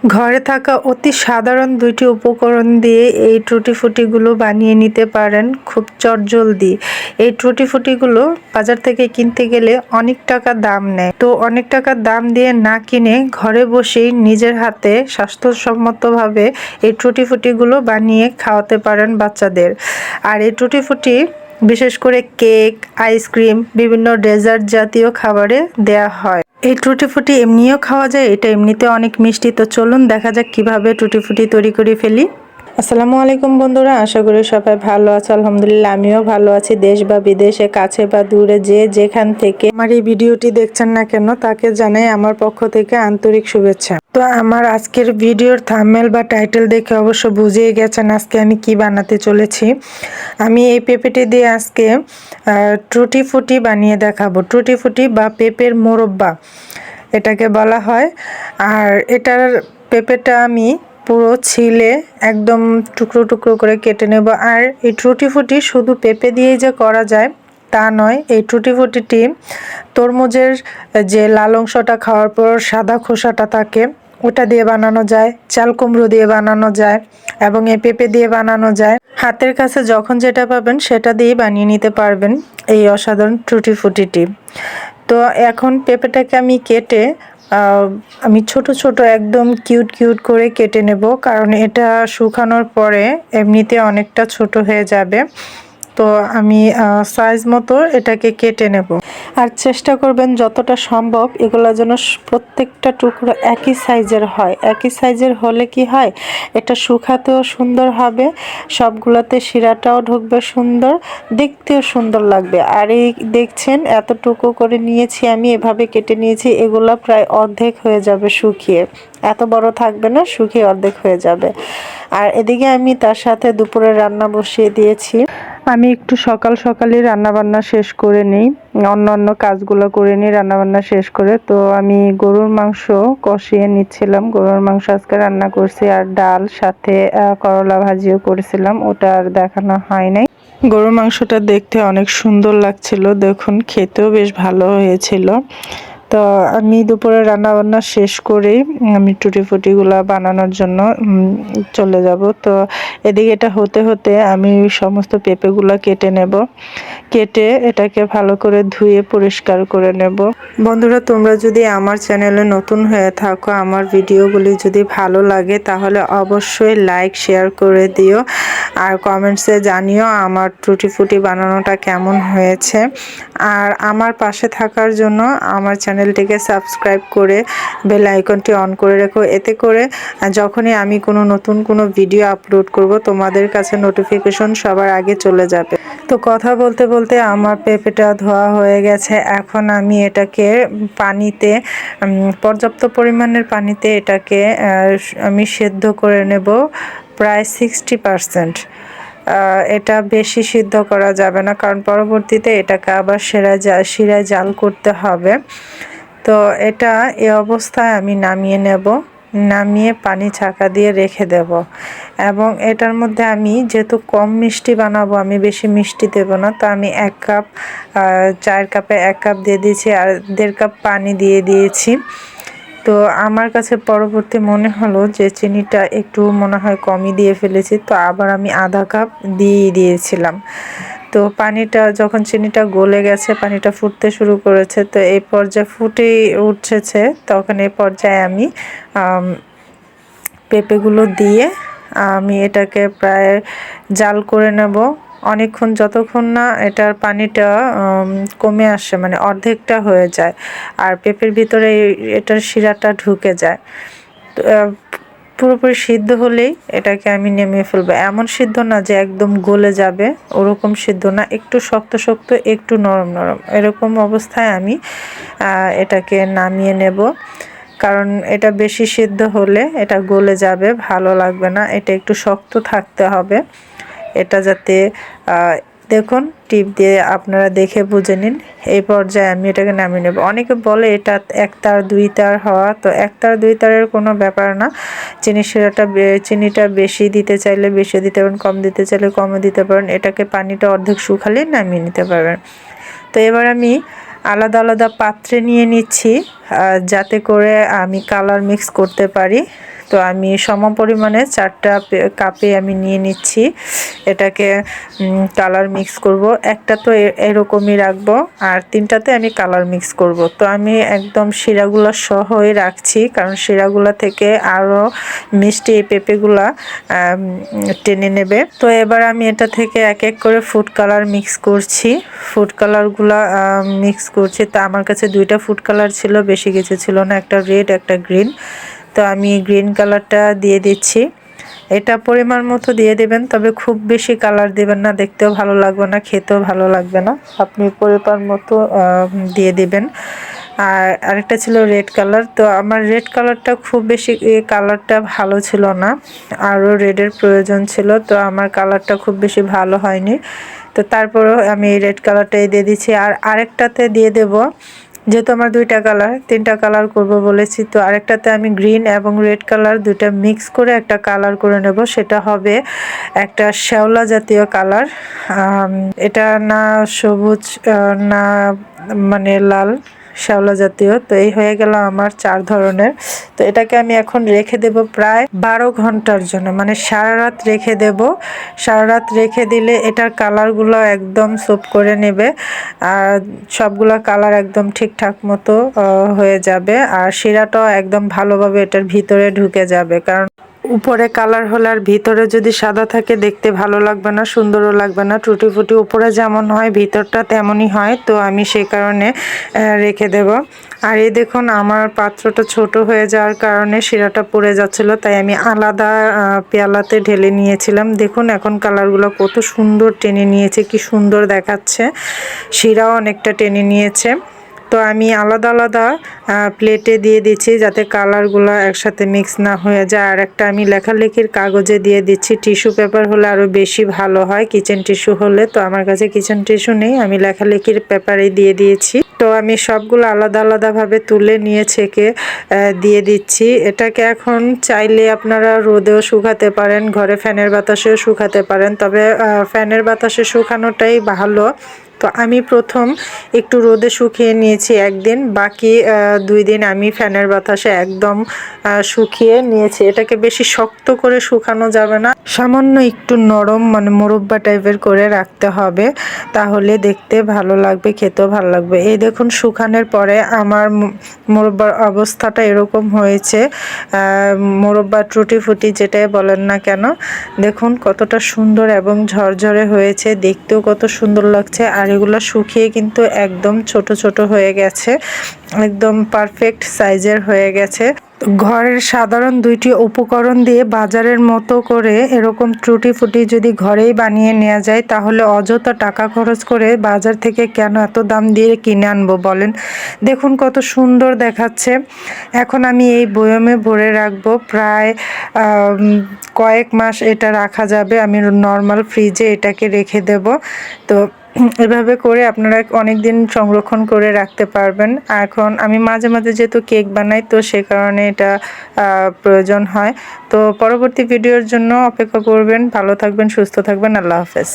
ঘরে থাকা অতি সাধারণ দুইটি উপকরণ দিয়ে এই টুটি ফুটিগুলো বানিয়ে নিতে পারেন খুব চটজলদি। এই টুটি ফুটিগুলো বাজার থেকে কিনতে গেলে অনেক টাকা দাম নেয়, তো অনেক টাকা দাম দিয়ে না কিনে ঘরে বসেই নিজের হাতে স্বাস্থ্যসম্মতভাবে এই টুটি ফুটিগুলো বানিয়ে খাওয়াতে পারেন বাচ্চাদের। আর এই টুটি ফুটি বিশেষ করে কেক, আইসক্রিম, বিভিন্ন ডেজার্ট জাতীয় খাবারে দেয়া হয়। এই টুটি ফুটি এমনিও খাওয়া যায়, এটা এমনিতে অনেক মিষ্টি। তো চলুন দেখা যাক কিভাবে টুটি ফুটি তৈরি করে ফেলি। আসসালামু আলাইকুম বন্ধুরা, আশা করি সবাই ভালো আছে। আলহামদুলিল্লাহ আমিও ভালো আছি। দেশ বা বিদেশে, কাছে বা দূরে, যে যেখান থেকে আমার এই ভিডিওটি দেখছেন না কেন তাকে জানাই আমার পক্ষ থেকে আন্তরিক শুভেচ্ছা। তো আমার আজকের ভিডিওর থাম্বনেল বা টাইটেল দেখে অবশ্য বুঝেই গেছেন আজকে আমি কি বানাতে চলেছি। আমি এই পেঁপেটি দিয়ে আজকে টুটি ফুটি বানিয়ে দেখাবো। টুটি ফুটি বা পেঁপের মোরব্বা এটাকে বলা হয়। আর এটার পেঁপেটা আমি পুরো ছিলে একদম টুকরো টুকরো করে কেটে নেব। আর এই টুটি ফুটি শুধু পেঁপে দিয়েই যে করা যায় তা নয়। এই টুটি ফুটিটি তরমুজের যে লাল অংশটা খাওয়ার পর সাদা খোসাটা থাকে ওটা দিয়ে বানানো যায়, চাল কুমড়ো দিয়ে বানানো যায় এবং এই পেঁপে দিয়ে বানানো যায়। হাতের কাছে যখন যেটা পাবেন সেটা দিয়ে বানিয়ে নিতে পারবেন এই অসাধারণ টুটি ফুটিটি। তো এখন পেঁপেটাকে আমি কেটে আমি ছোট ছোট একদম কিউট কিউট করে কেটে নেব, কারণ এটা শুকানোর পরে এমনিতে অনেকটা ছোট হয়ে যাবে। তো আমি সাইজ মতো এটাকে কেটে নেব। আর চেষ্টা করবেন যতটা সম্ভব এগুলো যেন প্রত্যেকটা টুকরো একই সাইজের হয়। একই সাইজের হলে কি হয়, এটা শুকাতেও সুন্দর হবে, সবগুলোতে শিরাটাও ঢুকবে সুন্দর, দেখতেও সুন্দর লাগবে। আর এই দেখছেন এতটুকু করে নিয়েছি আমি, এভাবে কেটে নিয়েছি। এগুলো প্রায় অর্ধেক হয়ে যাবে শুকিয়ে, এত বড় থাকবে না, শুকিয়ে অর্ধেক হয়ে যাবে। আর এদিকে আমি তার সাথে দুপুরে রান্না বসিয়ে দিয়েছি। আমি একটু সকাল সকালই রান্নাবান্না শেষ করে নিই, অন্য কাজগুলো করে নিই রান্নাবান্না শেষ করে। তো আমি গরুর মাংস কষিয়ে নিচ্ছিলাম। গরুর মাংস আজকে রান্না করছি, আর ডাল সাথে করলা ভাজিও করেছিলাম, ওটা আর দেখানো হয় নাই। গরুর মাংসটা দেখতে অনেক সুন্দর লাগছিল, দেখুন খেতেও বেশ ভালো হয়েছিল। তো আমি দুপুরে রান্নাবান্না শেষ করেই আমি টুটি ফুটিগুলো বানানোর জন্য চলে যাব। তো এদিকে এটা হতে হতে আমি সমস্ত পেঁপেগুলো কেটে নেব। কেটে এটাকে ভালো করে ধুয়ে পরিষ্কার করে নেব। বন্ধুরা, তোমরা যদি আমার চ্যানেলে নতুন হয়ে থাকো, আমার ভিডিওগুলি যদি ভালো লাগে তাহলে অবশ্যই লাইক শেয়ার করে দিও, আর কমেন্টসে জানিও আমার টুটি ফুটি বানানোটা কেমন হয়েছে। আর আমার পাশে থাকার জন্য আমার চ্যানেলটিকে সাবস্ক্রাইব করে বেল আইকনটি অন করে রেখো। এতে করে যখনই আমি নতুন কোনো ভিডিও আপলোড করব তোমাদের কাছে নোটিফিকেশন সবার আগে চলে যাবে। তো কথা বলতে বলতে আমার পেঁপেটা ধোয়া হয়ে গেছে। এখন আমি এটাকে পানিতে পর্যাপ্ত পরিমাণের পানিতে এটাকে আমি সেদ্ধ করে নেব প্রায় 60%। এটা বেশি সিদ্ধ করা যাবে না, কারণ পরবর্তীতে এটাকে আবার শিরায় জাল করতে হবে। তো এটা এই অবস্থায় আমি নামিয়ে নেব, নামিয়ে পানি ছাঁকা দিয়ে রেখে দেব। এবং এটার মধ্যে আমি যেহেতু কম মিষ্টি বানাবো, আমি বেশি মিষ্টি দেব না, তো আমি 1 কাপ, 4 কাপে 1 কাপ দিয়ে দিয়েছি, আর 1.5 কাপ পানি দিয়ে দিয়েছি। তো আমার কাছে পরবর্তী মনে হলো যে চিনিটা একটু মনে হয় কমই দিয়ে ফেলেছি, তো আবার আমি আধা কাপ দিয়েছিলাম। তো পানিটা যখন চিনিটা গলে গেছে, পানিটা ফুটতে শুরু করেছে, তো এই পর্যায়ে ফুটে উঠেছে, তখন এই পর্যায়ে আমি পেঁপেগুলো দিয়ে আমি এটাকে প্রায় জাল করে নেব অনেকক্ষণ, যতক্ষণ না এটার পানিটা কমে আসে, মানে অর্ধেকটা হয়ে যায় আর পেঁপের ভিতরে এটার শিরাটা ঢুকে যায়। তো পুরোপুরি সিদ্ধ হলেই এটাকে আমি নামিয়ে ফেলবো। এমন সিদ্ধ না যে একদম গলে যাবে, ওরকম সিদ্ধ না, একটু শক্ত শক্ত, একটু নরম নরম, এরকম অবস্থায় আমি এটাকে নামিয়ে নেব। কারণ এটা বেশি সিদ্ধ হলে এটা গলে যাবে, ভালো লাগবে না, এটা একটু শক্ত থাকতে হবে। এটা যাতে দেখুন টিপ দিয়ে আপনারা দেখে বুঝে নিন। এই পর্যায়ে আমি এটাকে নামিয়ে নেব। অনেকে বলে এটা 1 তার 2 তার হওয়া, তো 1 তার 2 তারের কোনো ব্যাপার না। চিনিটা বেশি দিতে চাইলে বেশি দিতে পারেন, কম দিতে চাইলে কমও দিতে পারেন। এটাকে পানিটা অর্ধেক শুকালে নামিয়ে নিতে পারবেন। তো এবার আমি আলাদা আলাদা পাত্রে নিয়ে নিচ্ছি যাতে করে আমি কালার মিক্স করতে পারি। তো আমি সম পরিমাণে 4টা কাপে আমি নিয়ে নিচ্ছি। এটাকে কালার মিক্স করব। একটা তো এরকমই রাখবো আর 3টাতে আমি কালার মিক্স করব। তো আমি একদম শিরাগুলো সহই রাখছি, কারণ শিরাগুলা থেকে আরও মিষ্টি এই পেঁপেগুলা টেনে নেবে। তো এবার আমি এটা থেকে এক এক করে ফুড কালার মিক্স করছি। ফুড কালারগুলা মিক্স করছি। তো আমার কাছে 2টা ফুড কালার ছিল, বেশি কিছু ছিল না, একটা রেড একটা গ্রিন। তো আমি গ্রিন কালারটা দিয়ে দিচ্ছি। এটা পরিমাণ মতো দিয়ে দেবেন, তবে খুব বেশি কালার দেবেন না, দেখতেও ভালো লাগবে না, খেতেও ভালো লাগবে না। আপনি পরিমাণ মতো দিয়ে দিবেন। আর আরেকটা ছিল রেড কালার। তো আমার রেড কালারটা খুব বেশি কালারটা ভালো ছিল না, আরও রেডের প্রয়োজন ছিল। তো আমার কালারটা খুব বেশি ভালো হয়নি। তো তারপরেও আমি এই রেড কালারটাই দিয়ে দিচ্ছি। আর আরেকটাতে দিয়ে দেব, যেহেতু আমার 2টা কালার 3টা কালার করব বলেছি, তো আরেকটাতে আমি গ্রিন এবং রেড কালার 2টা মিক্স করে একটা কালার করে নেব। সেটা হবে একটা শ্যাওলা জাতীয় কালার। এটা না সবুজ না মানে লাল, শ্যাওলা জাতীয়। তো এই হয়ে গেল আমার 4 ধরনের। তো এটাকে আমি এখন রেখে দেব প্রায় 12 ঘন্টার জন্য, মানে সারা রাত রেখে দেব। সারা রাত রেখে দিলে এটার কালারগুলো একদম সোপ করে নেবে আর সবগুলো কালার একদম ঠিকঠাক মতো হয়ে যাবে। আর শিরাটাও একদম ভালোভাবে এটার ভিতরে ঢুকে যাবে, কারণ উপরে কালার হলে আর ভিতরে যদি সাদা থাকে দেখতে ভালো লাগবে না, সুন্দরও লাগবে না। টুটি ফুটি উপরে যেমন হয় ভিতরটা তেমনই হয়। তো আমি সেই কারণে রেখে দেব। আর এই দেখুন আমার পাত্রটা ছোট হয়ে যাওয়ার কারণে শিরাটা পড়ে যাচ্ছিল, তাই আমি আলাদা পেয়ালাতে ঢেলে নিয়েছিলাম। দেখুন এখন কালারগুলো কত সুন্দর টেনে নিয়েছে, কি সুন্দর দেখাচ্ছে। শিরাও অনেকটা টেনে নিয়েছে। তো আমি আলাদা আলাদা প্লেটে দিয়ে দিচ্ছি যাতে কালারগুলো একসাথে মিক্স না হয়ে যায়। আর একটা আমি লেখালেখির কাগজে দিয়ে দিচ্ছি। টিস্যু পেপার হলে আরও বেশি ভালো হয়, কিচেন টিস্যু হলে। তো আমার কাছে কিচেন টিস্যু নেই, আমি লেখালেখির পেপারে দিয়ে দিয়েছি। তো আমি সবগুলো আলাদা আলাদাভাবে তুলে নিয়ে ছেঁকে দিয়ে দিচ্ছি। এটাকে এখন চাইলে আপনারা রোদেও শুকাতে পারেন, ঘরে ফ্যানের বাতাসেও শুকাতে পারেন, তবে ফ্যানের বাতাসে শুকানোটাই ভালো। তো আমি প্রথম একটু রোদে শুকিয়ে নিয়েছি একদিন, বাকি 2 দিন আমি ফ্যানের বাতাসে একদম শুকিয়ে নিয়েছি। এটাকে বেশি শক্ত করে শুকানো যাবে না, সামান্য একটু নরম মানে মোরব্বা টাইপের করে রাখতে হবে, তাহলে দেখতে ভালো লাগবে, খেতেও ভালো লাগবে। এই দেখুন শুকানোর পরে আমার মোরব্বার অবস্থাটা এরকম হয়েছে। মোরব্বা টুটি ফুটি যেটাই বলেন না কেন, দেখুন কতটা সুন্দর এবং ঝরঝরে হয়েছে, দেখতেও কত সুন্দর লাগছে। আর এগুলো শুকিয়ে কিন্তু একদম ছোট ছোট হয়ে গেছে, একদম পারফেক্ট সাইজের হয়ে গেছে। ঘরের সাধারণ 2টি উপকরণ দিয়ে বাজারের মতো করে এরকম টুটি ফুটি যদি ঘরেই বানিয়ে নেওয়া যায়, তাহলে অযথা টাকা খরচ করে বাজার থেকে কেন এত দাম দিয়ে কিনে আনবো বলেন। দেখুন কত সুন্দর দেখাচ্ছে। এখন আমি এই বয়মে ভরে রাখবো, প্রায় কয়েক মাস এটা রাখা যাবে। আমি নর্মাল ফ্রিজে এটাকে রেখে দেব। তো এভাবে করে আপনারা অনেক দিন সংরক্ষণ করে রাখতে পারবেন। এখন আমি মাঝে মাঝে যেহেতু কেক বানাই, তো সে কারণে এটা প্রয়োজন হয়। তো পরবর্তী ভিডিওর জন্য অপেক্ষা করবেন। ভালো থাকবেন, সুস্থ থাকবেন। আল্লাহ হাফেজ।